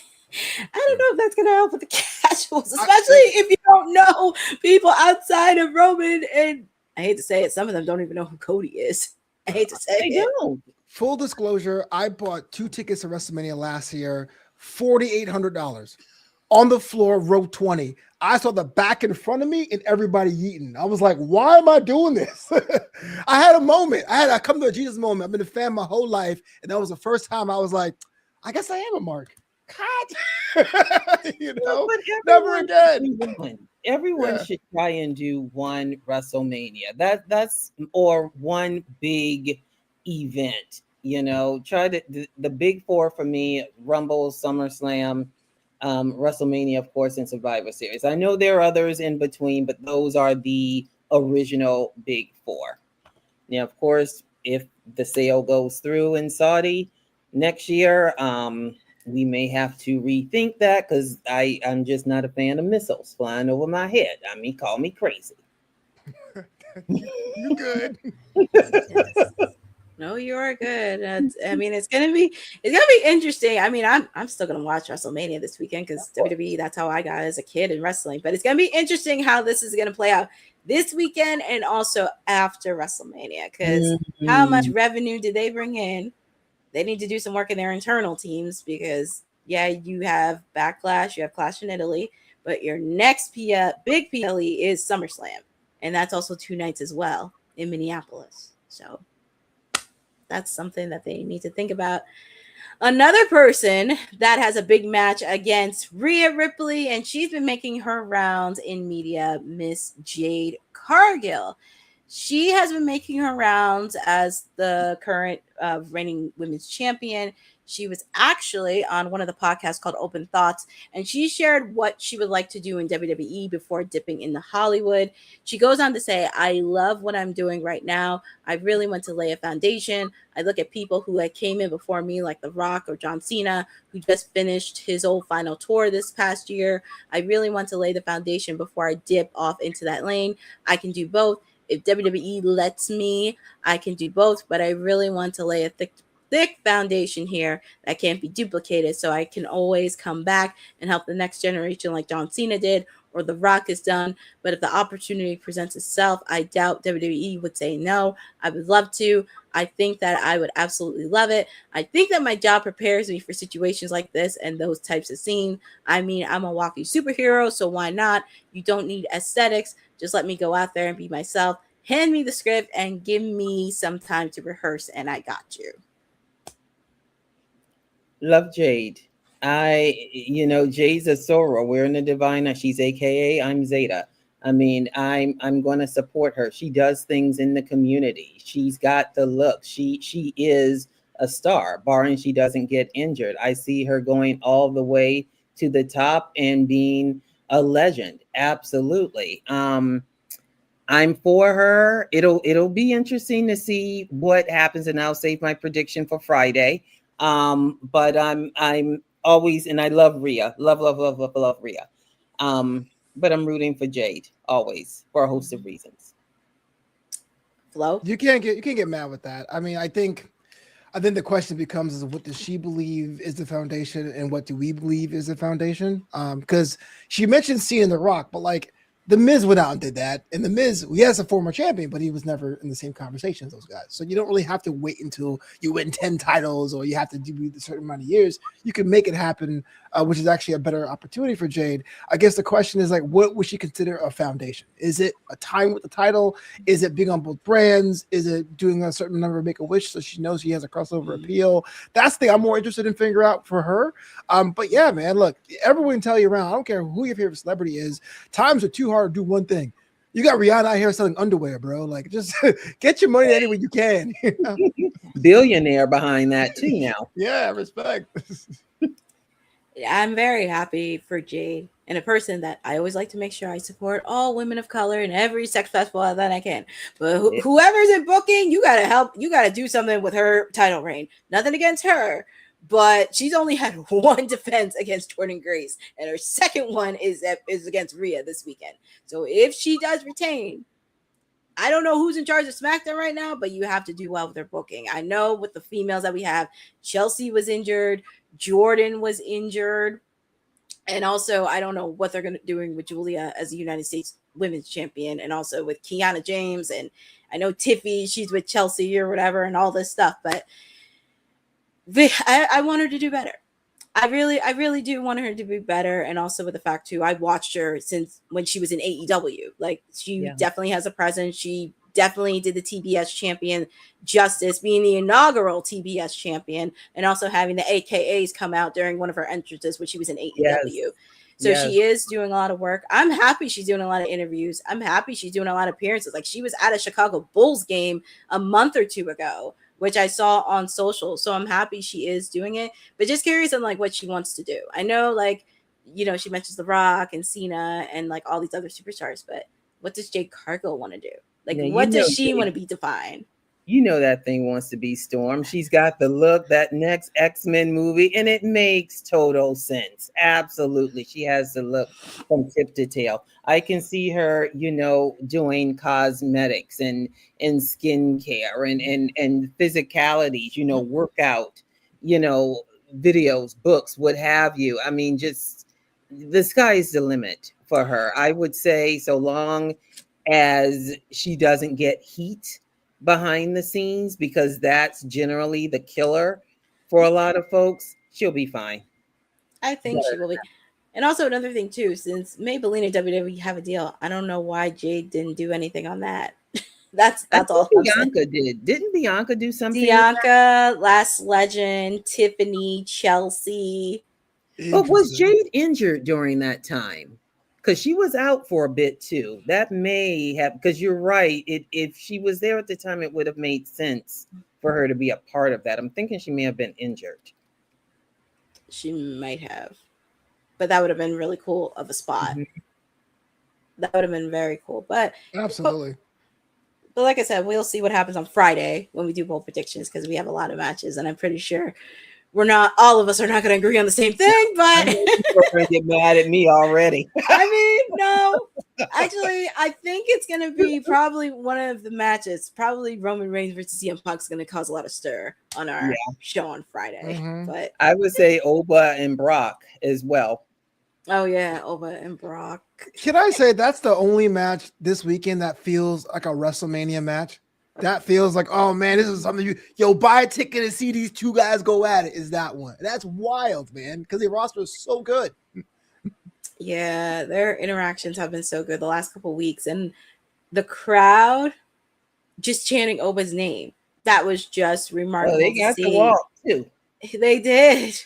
don't know if that's gonna help with the casuals, especially if you don't know people outside of Roman. And I hate to say it, some of them don't even know who Cody is. I hate to say it. Full disclosure, I bought 2 tickets to WrestleMania last year, $4,800 on the floor, row 20. I saw the back in front of me and everybody yeeting. I was like, why am I doing this? I had a moment. I come to a Jesus moment. I've been a fan my whole life. And that was the first time I was like, I guess I am a mark. God. You know, but never again. Everyone should try and do one WrestleMania. That's or one big event. You know, try the big 4 for me: Rumble, SummerSlam, WrestleMania, of course, and Survivor Series. I know there are others in between, but those are the original big four. Now, of course, if the sale goes through in Saudi next year, we may have to rethink that because I'm just not a fan of missiles flying over my head. I mean, call me crazy. You good? No, you are good. I mean, it's gonna be interesting. I mean, I'm still gonna watch WrestleMania this weekend because WWE. That's how I got as a kid in wrestling. But it's gonna be interesting how this is gonna play out this weekend and also after WrestleMania. Because how much revenue did they bring in? They need to do some work in their internal teams because yeah, you have Backlash, you have Clash in Italy, but your next big PLE is SummerSlam, and that's also 2 nights as well in Minneapolis. So that's something that they need to think about. Another person that has a big match against Rhea Ripley, and she's been making her rounds in media, Miss Jade Cargill. She has been making her rounds as the current reigning women's champion. She was actually on one of the podcasts called Open Thoughts, and she shared what she would like to do in WWE before dipping into Hollywood. She goes on to say, I love what I'm doing right now. I really want to lay a foundation. I look at people who had came in before me, like The Rock or John Cena, who just finished his old final tour this past year. I really want to lay the foundation before I dip off into that lane. I can do both. If WWE lets me, I can do both, but I really want to lay a thick foundation here that can't be duplicated so I can always come back and help the next generation like John Cena did or The Rock has done. But if the opportunity presents itself, I doubt WWE would say no. I would love to. I think that I would absolutely love it. I think that my job prepares me for situations like this and those types of scenes. I mean, I'm a walking superhero, so why not? You don't need aesthetics. Just let me go out there and be myself. Hand me the script and give me some time to rehearse, and I got you. Love Jade. Jade's a Sora. We're in the Divine. She's AKA I'm Zeta. I mean, I'm going to support her. She does things in the community. She's got the look. She is a star, barring she doesn't get injured. I see her going all the way to the top and being a legend. Absolutely. I'm for her. It'll be interesting to see what happens, and I'll save my prediction for Friday. But I'm always, and I love Rhea, love Rhea. But I'm rooting for Jade always for a host of reasons. Flo, you can't get mad with that. I mean, I think the question becomes is what does she believe is the foundation, and what do we believe is the foundation? Because she mentioned seeing The Rock, but like The Miz went out and did that, and The Miz, yes, a former champion, but he was never in the same conversation as those guys. So you don't really have to wait until you win 10 titles or you have to do a certain amount of years. You can make it happen, which is actually a better opportunity for Jade. I guess the question is like, what would she consider a foundation? Is it a time with the title? Is it being on both brands? Is it doing a certain number of Make-A-Wish so she knows she has a crossover appeal? That's the thing I'm more interested in figuring out for her. But yeah, man, look, everyone can tell you around. I don't care who your favorite celebrity is. Times are too hard to do one thing. You got Rihanna out here selling underwear, bro. Like, just get your money any way you can. You know? Billionaire behind that too now. Yeah, respect. I'm very happy for Jade, and a person that I always like to make sure I support all women of color in every sex festival that I can. But whoever's in booking, you gotta help. You gotta do something with her title reign. Nothing against her, but she's only had one defense against Jordan Grace, and her second one is against Rhea this weekend. So if she does retain, I don't know who's in charge of SmackDown right now, but you have to do well with their booking. I know with the females that we have, Chelsea was injured, Jordan was injured, and also I don't know what they're going to doing with Julia as the United States Women's Champion, and also with Kiana James, and I know Tiffy, she's with Chelsea or whatever, and all this stuff. But I want her to do better. I really do want her to be better, and also with the fact too, I watched her since when she was in AEW. Like she definitely has a presence. She definitely did the TBS champion justice, being the inaugural TBS champion, and also having the AKAs come out during one of her entrances when she was in AEW. Yes. So she is doing a lot of work. I'm happy she's doing a lot of interviews. I'm happy she's doing a lot of appearances. Like she was at a Chicago Bulls game a month or two ago, which I saw on social. So I'm happy she is doing it, but just curious on like what she wants to do. I know like she mentions The Rock and Cena and like all these other superstars, but what does Jade Cargill want to do? Like, Now, what does she want to be defined? You know that thing wants to be Storm. She's got the look, that next X-Men movie, and it makes total sense. Absolutely. She has the look from tip to tail. I can see her, doing cosmetics and skincare and physicalities, workout, videos, books, what have you. I mean, just the sky's the limit for her. I would say, so long as she doesn't get heat behind the scenes, because that's generally the killer for a lot of folks, she'll be fine. I think she will be. And also another thing too, since Maybelline and WWE have a deal, I don't know why Jade didn't do anything on that. That's all. Bianca did. Didn't Bianca do something? Bianca, Last Legend, Tiffany, Chelsea. But was Jade injured during that time? Because she was out for a bit too. That may have, because you're right. If she was there at the time, it would have made sense for her to be a part of that. I'm thinking she may have been injured. She might have, but that would have been really cool of a spot. Mm-hmm. That would have been very cool. But absolutely. But like I said, we'll see what happens on Friday when we do bold predictions, because we have a lot of matches, and I'm pretty sure all of us are not going to agree on the same thing, but people are going to get mad at me already. I mean, no, actually, I think it's going to be probably one of the matches. Probably Roman Reigns versus CM Punk is going to cause a lot of stir on our show on Friday. Mm-hmm. But I would say Oba and Brock as well. Oh yeah, Oba and Brock. Can I say that's the only match this weekend that feels like a WrestleMania match? That feels like, oh man, this is something buy a ticket and see these two guys go at it. Is that one? That's wild, man, because their roster is so good. Yeah, their interactions have been so good the last couple of weeks, and the crowd just chanting Oba's name. That was just remarkable. They got to walk too. They did.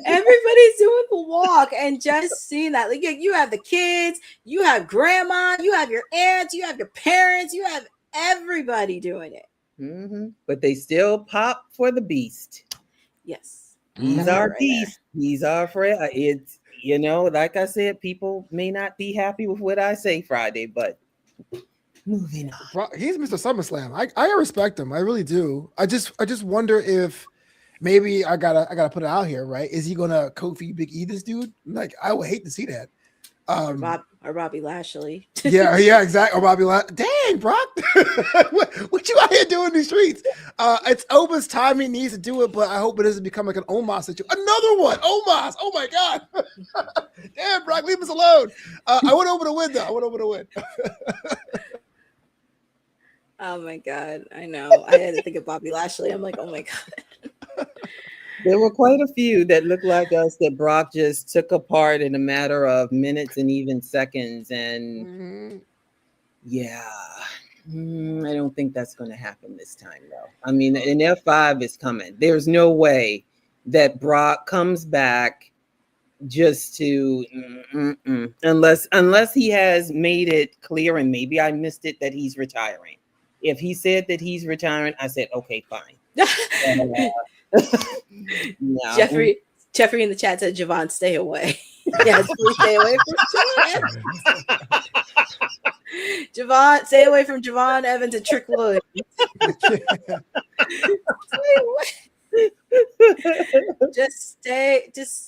Everybody's doing the walk, and just seeing that, like, you have the kids, you have grandma, you have your aunts, you have your parents, you have everybody doing it. Mm-hmm. But they still pop for the beast. Yes. He's our beast. He's our friend. It's, like I said, people may not be happy with what I say Friday, but moving on. He's Mr. SummerSlam. I respect him. I really do. I just wonder if maybe I gotta put it out here, right? Is he gonna Kofi Big E this dude? Like, I would hate to see that. Or Bobby Lashley. yeah, exactly. Or Bobby Lashley. Dang, Brock. what you out here doing in these streets? It's Oba's time. He needs to do it, but I hope it doesn't become like an Omos situation. Another one. Omos. Oh my God. Damn, Brock, leave us alone. I want Oba to win, though. I want Oba to win. Oh my God. I know. I had to think of Bobby Lashley. I'm like, oh my God. There were quite a few that looked like us that Brock just took apart in a matter of minutes and even seconds. And I don't think that's going to happen this time, though. I mean, an F5 is coming. There's no way that Brock comes back just to unless he has made it clear, and maybe I missed it, that he's retiring. If he said that he's retiring, I said, okay, fine. No. Jeffrey in the chat said, Javon, stay away. Yes, please stay away from Javon. Stay away from Javon Evans and Trick Williams. Just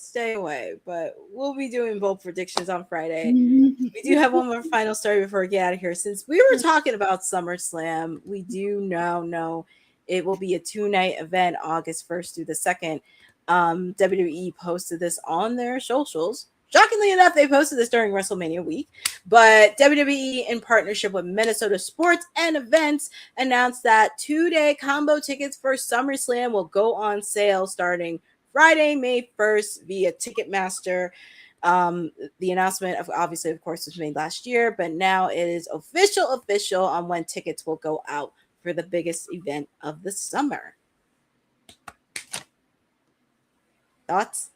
stay away. But we'll be doing both predictions on Friday. We do have one more final story before we get out of here. Since we were talking about SummerSlam, we do now know it will be a 2-night event, August 1st through the 2nd. WWE posted this on their socials. Shockingly enough, they posted this during WrestleMania week. But WWE, in partnership with Minnesota Sports and Events, announced that 2-day combo tickets for SummerSlam will go on sale starting Friday, May 1st via Ticketmaster. The announcement, of course, was made last year, but now it is official on when tickets will go out for the biggest event of the summer. Thoughts?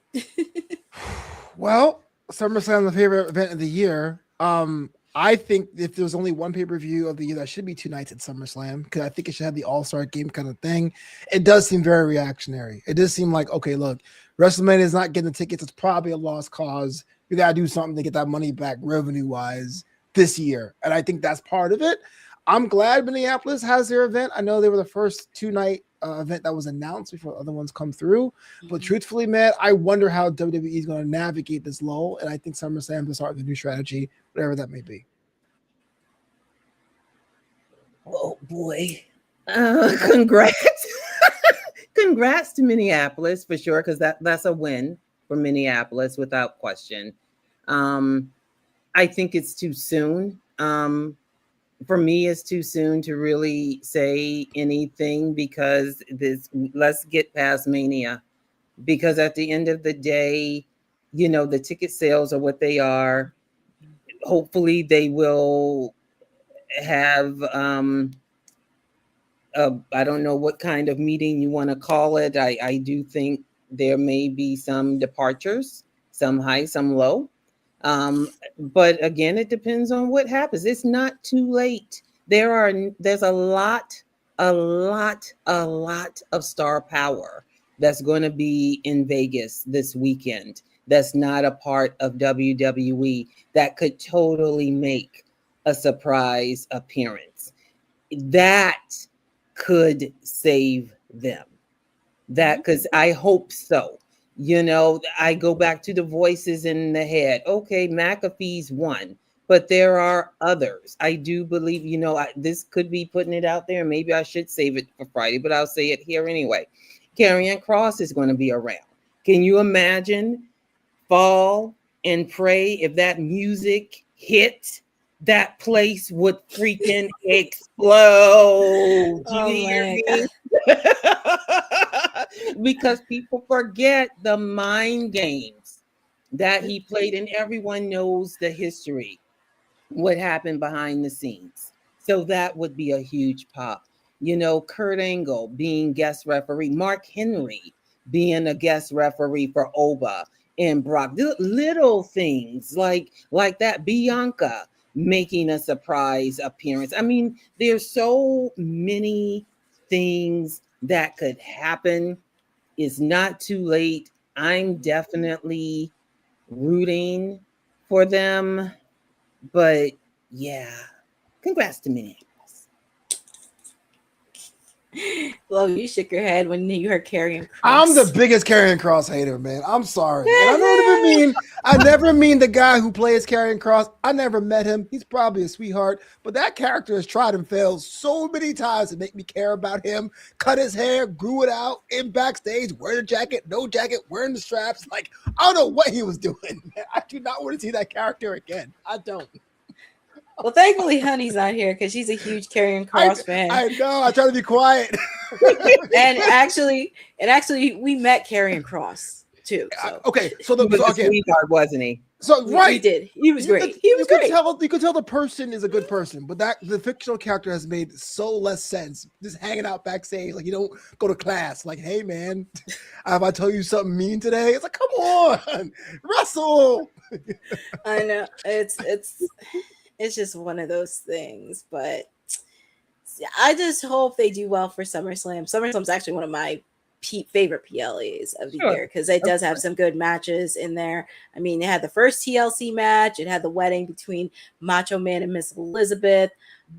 Well, SummerSlam, the favorite event of the year. I think if there's only one pay-per-view of the year, that should be 2 nights at SummerSlam, because I think it should have the all-star game kind of thing. It does seem very reactionary. It does seem like, okay, look, WrestleMania is not getting the tickets. It's probably a lost cause. We got to do something to get that money back revenue wise this year. And I think that's part of it. I'm glad Minneapolis has their event. I know they were the first 2-night event that was announced before other ones come through. But truthfully, man, I wonder how WWE is going to navigate this lull. And I think SummerSlam is start with a new strategy, whatever that may be. Oh boy. Congrats. Congrats to Minneapolis for sure, because that's a win for Minneapolis without question. I think it's too soon. For me, it's too soon to really say anything because let's get past Mania. Because at the end of the day, you know, the ticket sales are what they are. Hopefully they will have I don't know what kind of meeting you want to call it. I do think there may be some departures, some high, some low. But again, it depends on what happens. It's not too late. There's a lot of star power that's going to be in Vegas this weekend. That's not a part of WWE that could totally make a surprise appearance. That could save them. That, because I hope so. You know, I go back to the voices in the head. Okay, McAfee's one, but there are others. I do believe, you know, this could be putting it out there. Maybe I should save it for Friday, but I'll say it here anyway. Karrion Kross is going to be around. Can you imagine Fall and Pray? If that music hit, that place would freaking explode. Do you hear me? Because people forget the mind games that he played, and everyone knows the history, what happened behind the scenes. So that would be a huge pop. You know, Kurt Angle being guest referee, Mark Henry being a guest referee for Oba and Brock. Little things like that. Bianca making a surprise appearance. I mean, there's so many things that could happen. It's not too late. I'm definitely rooting for them. But yeah, congrats to Minneapolis. Well, you shook your head when you heard Karrion Kross. I'm the biggest Karrion Kross hater, man. I'm sorry. And I never mean the guy who plays Karrion Kross. I never met him. He's probably a sweetheart, but that character has tried and failed so many times to make me care about him. Cut his hair, grew it out, in backstage, wearing a jacket, no jacket, wearing the straps. Like, I don't know what he was doing, man. I do not want to see that character again. I don't. Well, thankfully, Honey's not here because she's a huge Karrion Kross fan. I know. I try to be quiet. and actually, we met Karrion Kross too. So. Okay, so he was a sweetheart, wasn't he? So right, he did. He was great. He was great. You could tell the person is a good person, but that the fictional character has made so less sense. Just hanging out backstage, like you don't go to class. Like, hey man, have I told you something mean today? It's like, come on, Russell. I know it's just one of those things, but I just hope they do well for SummerSlam. SummerSlam's actually one of my favorite PLAs of the year because it does have some good matches in there. I mean, it had the first TLC match. It had the wedding between Macho Man and Miss Elizabeth.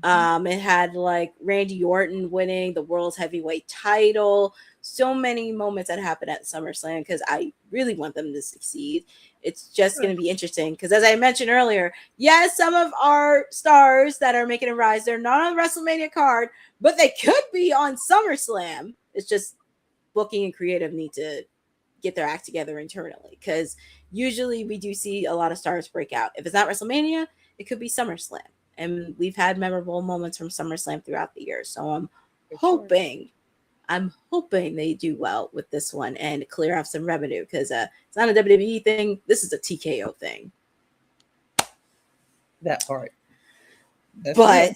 It had like Randy Orton winning the world's heavyweight title. So many moments that happened at SummerSlam because I really want them to succeed. It's just going to be interesting because, as I mentioned earlier, yes, some of our stars that are making a rise, they're not on the WrestleMania card, but they could be on SummerSlam. It's just booking and creative need to get their act together internally because usually we do see a lot of stars break out. If it's not WrestleMania, it could be SummerSlam. And we've had memorable moments from SummerSlam throughout the year. So I'm hoping they do well with this one and clear off some revenue because it's not a WWE thing. This is a TKO thing. That part. But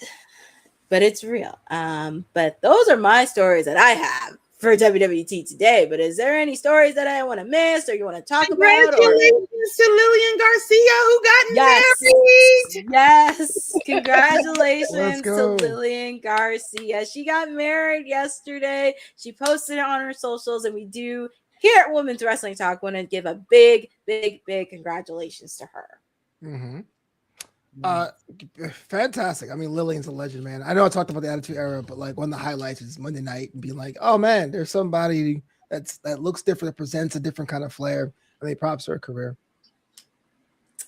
it's real. But those are my stories that I have for WWT today. But is there any stories that I want to miss or you want to talk about? Congratulations to Lillian Garcia who got married. Yes. Congratulations to Lillian Garcia. She got married yesterday. She posted it on her socials, and we do here at Women's Wrestling Talk, want to give a big, big, big congratulations to her. Mm-hmm. Fantastic. I mean, Lillian's a legend, man. I know I talked about the Attitude Era, but like one of the highlights is Monday night and being like, oh man, there's somebody that looks different, that presents a different kind of flair. I mean, props to her career.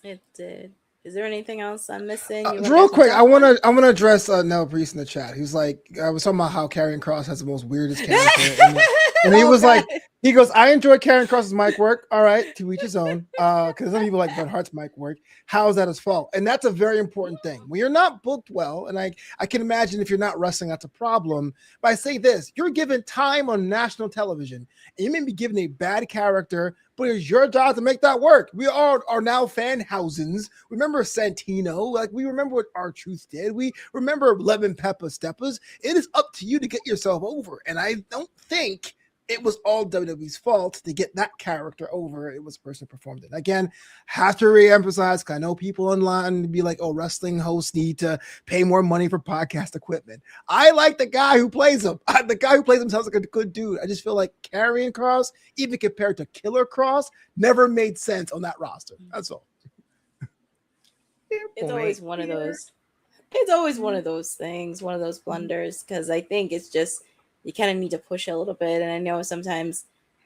It did. Is there anything else I'm missing? Real quick, I want to address Nell Priest in the chat. He's like, I was talking about how Karrion Kross has the most weirdest character, and he was like, he goes, I enjoy Karrion Kross's mic work. All right, to each his own. Because some people like Bret Hart's mic work. How is that his fault? And that's a very important thing. When you're not booked well, and I can imagine if you're not wrestling, that's a problem. But I say this: you're given time on national television, and you may be given a bad character, but it's your job to make that work. We all are now Fanhausens. Remember Santino? Like, we remember what R-Truth did. We remember Lemon Pepper Steppers. It is up to you to get yourself over. And I don't think it was all WWE's fault to get that character over. It was the person who performed it. Again, have to re-emphasize, because I know people online be like, oh, wrestling hosts need to pay more money for podcast equipment. I like the guy who plays him. The guy who plays him sounds like a good dude. I just feel like Karrion Kross, even compared to Killer Kross, never made sense on that roster. That's all. It's always one of those. It's always one of those things, one of those blunders, because I think it's just, you kind of need to push a little bit. And I know sometimes,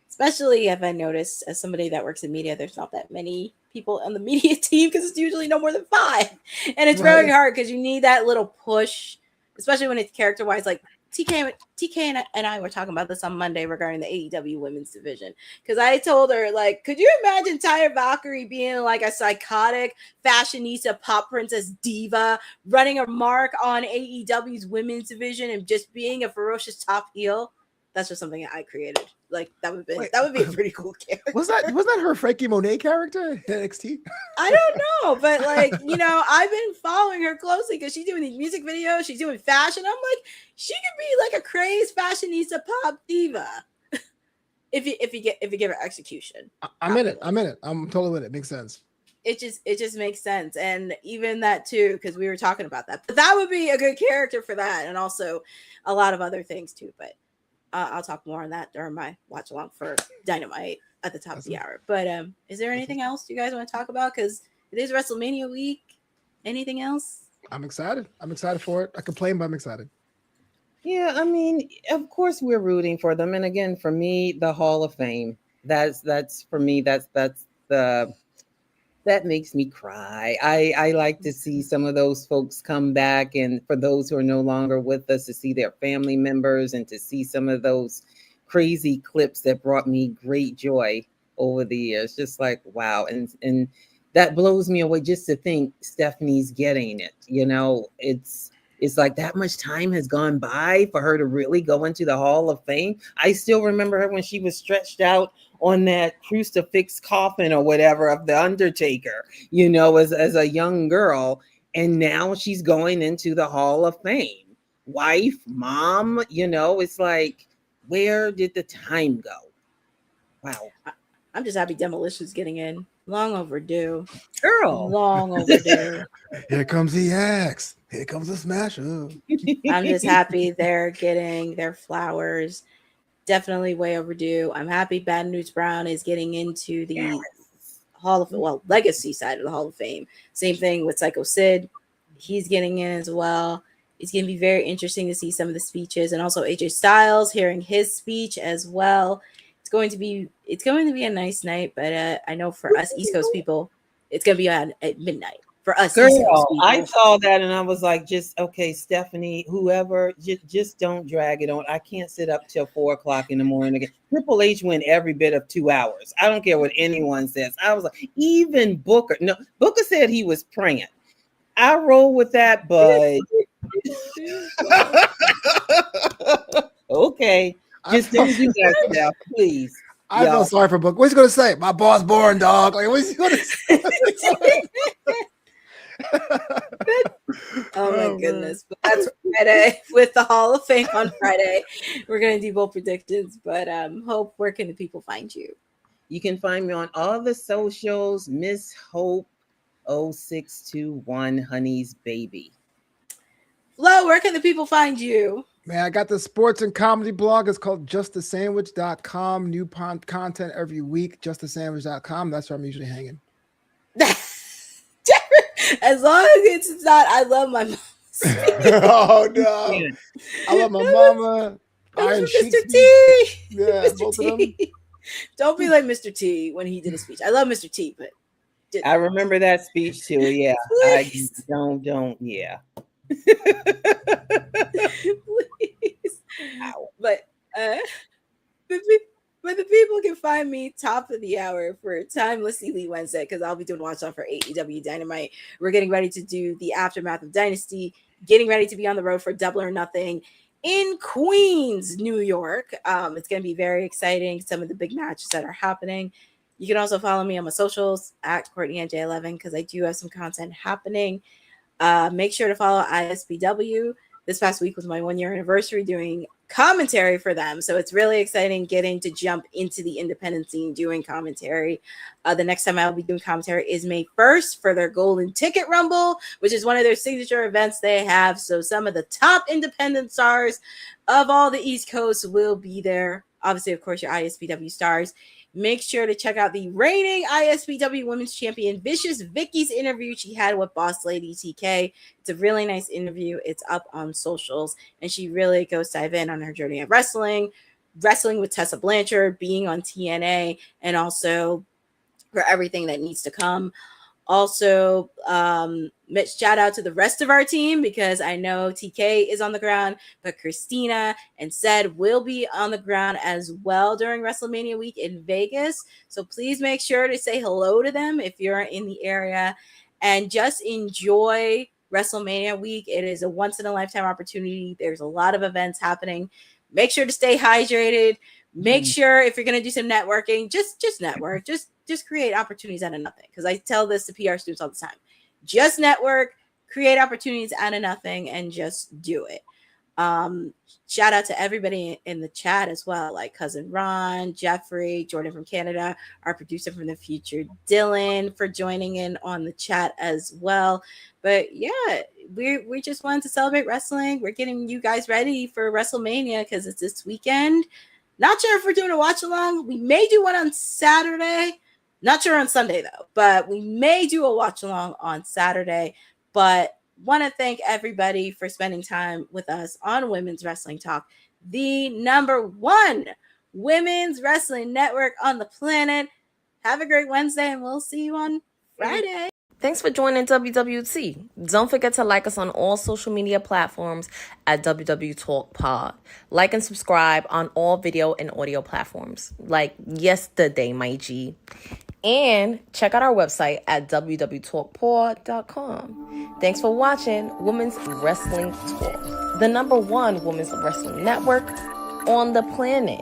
especially if I notice as somebody that works in media, there's not that many people on the media team because it's usually no more than 5. And it's very hard because you need that little push, especially when it's character wise. Like TK and I were talking about this on Monday regarding the AEW women's division. Because I told her, like, could you imagine Taya Valkyrie being like a psychotic fashionista pop princess diva running a mark on AEW's women's division and just being a ferocious top heel? That's just something I created. Like, that would be a pretty cool character. Was that her Frankie Monet character in NXT? I don't know, but like, I've been following her closely because she's doing these music videos, she's doing fashion. I'm like, she could be like a crazed fashionista pop diva if you give her execution. I'm in it. I'm totally with it. Makes sense. It just makes sense. And even that too, because we were talking about that. But that would be a good character for that, and also a lot of other things too. But I'll talk more on that during my watch along for Dynamite at the top of the hour. But is there anything else you guys want to talk about? Because it is WrestleMania week. Anything else? I'm excited. I'm excited for it. I complain, but I'm excited. Yeah, I mean, of course we're rooting for them. And again, for me, the Hall of Fame. That's for me. That makes me cry. I like to see some of those folks come back, and for those who are no longer with us, to see their family members and to see some of those crazy clips that brought me great joy over the years. Just like, wow. And that blows me away just to think Stephanie's getting it. It's like that much time has gone by for her to really go into the Hall of Fame. I still remember her when she was stretched out on that crucifix coffin or whatever of the Undertaker, as a young girl. And now she's going into the Hall of Fame. Wife, mom, it's like, where did the time go? Wow. I'm just happy Demolition's getting in. Long overdue. Girl. Long overdue. Here comes the axe. Here comes the smasher. I'm just happy they're getting their flowers. Definitely way overdue. I'm happy Bad News Brown is getting into the Hall of legacy side of the Hall of Fame. Same thing with Psycho Sid. He's getting in as well. It's going to be very interesting to see some of the speeches, and also AJ Styles hearing his speech as well. It's going to be a nice night, but I know for us East Coast people, it's going to be at midnight. For us, girl, I saw that and I was like, just okay, Stephanie, whoever, just don't drag it on. I can't sit up till 4:00 in the morning again. Triple H went every bit of 2 hours. I don't care what anyone says. I was like, even Booker. No, Booker said he was praying. I roll with that, but okay, just don't do that now, please. I feel sorry for Booker. What's he gonna say? My boss born, dog. Like, what's he gonna say? Oh my goodness. But that's Friday with the Hall of Fame on Friday. We're going to do both predictions, but Hope, where can the people find you? You can find me on all the socials, Miss Hope 0621 Honey's Baby. Flo, where can the people find you? Man, I got the sports and comedy blog. It's called justasandwich.com. New content every week. Justasandwich.com. That's where I'm usually hanging. As long as it's not, I love my mom. Oh no! I love my mama. Iron Mr. Sheik. T. Yeah, Mr. both of them. T. Don't be like Mr. T when he did a speech. I love Mr. T, but I remember that speech too. Yeah, please. Yeah. Please. But the people can find me top of the hour for Timeless Elite Wednesday because I'll be doing watch on for AEW Dynamite. We're getting ready to do the aftermath of Dynasty, getting ready to be on the road for Double or Nothing in Queens, New York. It's going to be very exciting. Some of the big matches that are happening. You can also follow me on my socials at CourtneyNJ11 because I do have some content happening. Make sure to follow ISBW. This past week was my 1-year anniversary doing commentary for them. So it's really exciting getting to jump into the independent scene doing commentary. The next time I'll be doing commentary is May 1st for their Golden Ticket Rumble, which is one of their signature events they have. So some of the top independent stars of all the East Coast will be there. Obviously, of course, your ISBW stars. Make sure to check out the reigning ISBW Women's Champion Vicious Vicky's interview she had with Boss Lady TK. It's a really nice interview. It's up on socials, and she really goes dive in on her journey of wrestling with Tessa Blanchard, being on TNA, and also for everything that needs to come. Also, shout out to the rest of our team because I know TK is on the ground, but Christina and Sed will be on the ground as well during WrestleMania week in Vegas. So please make sure to say hello to them if you're in the area and just enjoy WrestleMania week. It is a once in a lifetime opportunity. There's a lot of events happening. Make sure to stay hydrated. Make sure if you're going to do some networking, just network, just create opportunities out of nothing. Because I tell this to PR students all the time. Just network, create opportunities out of nothing, and just do it. Shout out to everybody in the chat as well, like Cousin Ron, Jeffrey, Jordan from Canada, our producer from the future, Dylan, for joining in on the chat as well. But yeah, we just wanted to celebrate wrestling. We're getting you guys ready for WrestleMania because it's this weekend. Not sure if we're doing a watch along. We may do one on Saturday. Not sure on Sunday though, but we may do a watch along on Saturday. But want to thank everybody for spending time with us on Women's Wrestling Talk, the #1 women's wrestling network on the planet. Have a great Wednesday, and we'll see you on Friday. Thanks for joining WWT. Don't forget to like us on all social media platforms at WW Talk Pod. Like and subscribe on all video and audio platforms, like yesterday, my G. And check out our website at www.talkpod.com. Thanks for watching Women's Wrestling Talk, the #1 women's wrestling network on the planet.